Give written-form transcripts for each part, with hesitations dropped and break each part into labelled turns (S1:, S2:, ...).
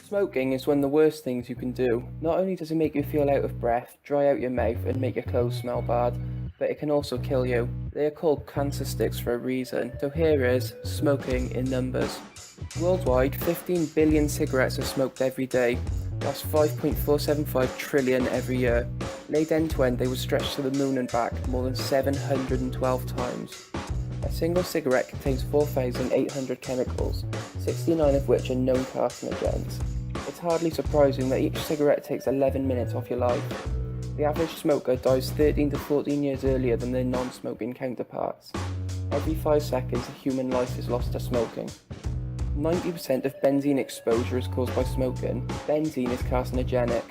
S1: Smoking is one of the worst things you can do. Not only does it make you feel out of breath, dry out your mouth and make your clothes smell bad, but it can also kill you. They are called cancer sticks for a reason. So here is smoking in numbers. Worldwide, 15 billion cigarettes are smoked every day. That's 5.475 trillion every year. Laid end to end, they would stretch to the moon and back more than 712 times. A single cigarette contains 4,800 chemicals, 69 of which are known carcinogens. It's hardly surprising that each cigarette takes 11 minutes off your life. The average smoker dies 13 to 14 years earlier than their non-smoking counterparts. Every 5 seconds, a human life is lost to smoking. 90% of benzene exposure is caused by smoking. Benzene is carcinogenic.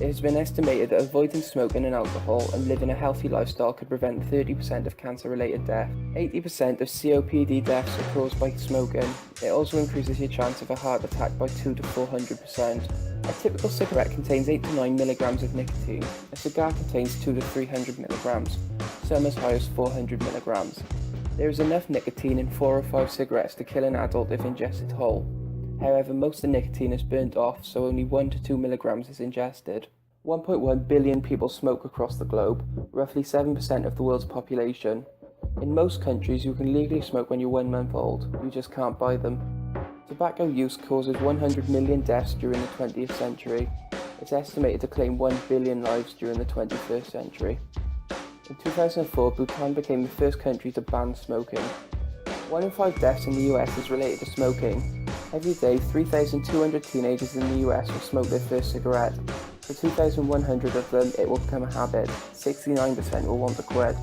S1: It has been estimated that avoiding smoking and alcohol and living a healthy lifestyle could prevent 30% of cancer-related death. 80% of COPD deaths are caused by smoking. It also increases your chance of a heart attack by 2 to 400%. A typical cigarette contains 8 to 9 milligrams of nicotine. A cigar contains 2 to 300 milligrams, some as high as 400 milligrams. There is enough nicotine in 4 or 5 cigarettes to kill an adult if ingested whole. However, most of the nicotine is burnt off, so only 1 to 2 milligrams is ingested. 1.1 billion people smoke across the globe, roughly 7% of the world's population. In most countries, you can legally smoke when you're 1 month old, you just can't buy them. Tobacco use causes 100 million deaths during the 20th century. It's estimated to claim 1 billion lives during the 21st century. In 2004, Bhutan became the first country to ban smoking. 1 in 5 deaths in the US is related to smoking. Every day, 3,200 teenagers in the US will smoke their first cigarette. For 2,100 of them, it will become a habit. 69% will want to quit.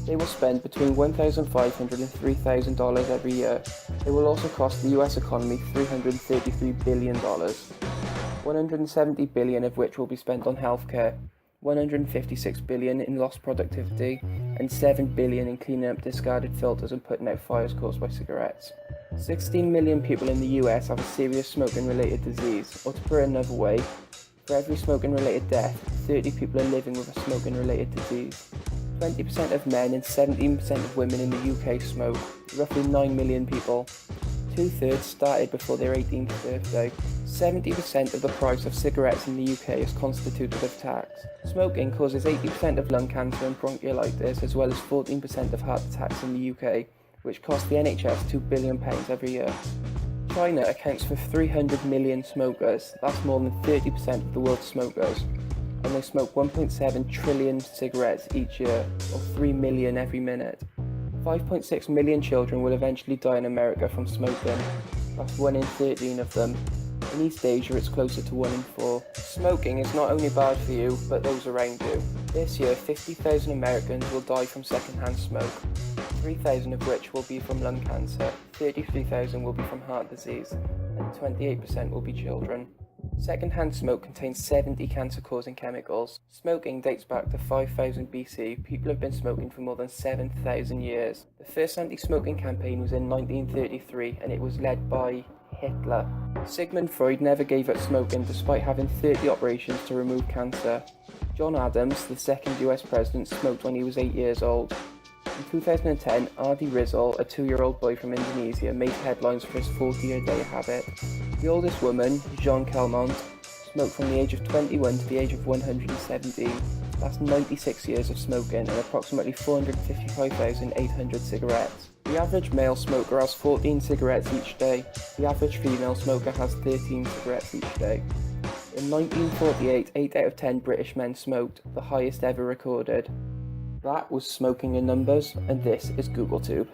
S1: They will spend between $1,500 and $3,000 every year. It will also cost the US economy $333 billion. $170 billion of which will be spent on healthcare, $156 billion in lost productivity, and $7 billion in cleaning up discarded filters and putting out fires caused by cigarettes. 16 million people in the US have a serious smoking-related disease, or to put it another way, for every smoking-related death, 30 people are living with a smoking-related disease. 20% of men and 17% of women in the UK smoke, roughly 9 million people. 2/3 started before their 18th birthday. 70% of the price of cigarettes in the UK is constituted of tax. Smoking causes 80% of lung cancer and bronchiolitis, as well as 14% of heart attacks in the UK, which cost the NHS £2 billion every year. China accounts for 300 million smokers, that's more than 30% of the world's smokers, and they smoke 1.7 trillion cigarettes each year, or 3 million every minute. 5.6 million children will eventually die in America from smoking, that's 1 in 13 of them. In East Asia, it's closer to 1 in 4. Smoking is not only bad for you, but those around you. This year, 50,000 Americans will die from secondhand smoke, 3,000 of which will be from lung cancer, 33,000 will be from heart disease, and 28% will be children. Secondhand smoke contains 70 cancer-causing chemicals. Smoking dates back to 5000 BC. People have been smoking for more than 7,000 years. The first anti-smoking campaign was in 1933, and it was led by Hitler. Sigmund Freud never gave up smoking despite having 30 operations to remove cancer. John Adams, the second US president, smoked when he was 8 years old. In 2010, Adi Rizal, a 2-year-old boy from Indonesia, made headlines for his 40-a-day habit. The oldest woman, Jean Calment, smoked from the age of 21 to the age of 117. That's 96 years of smoking and approximately 455,800 cigarettes. The average male smoker has 14 cigarettes each day. The average female smoker has 13 cigarettes each day. In 1948, 8 out of 10 British men smoked, the highest ever recorded. That was Smoking in Numbers, and this is GoogleTube.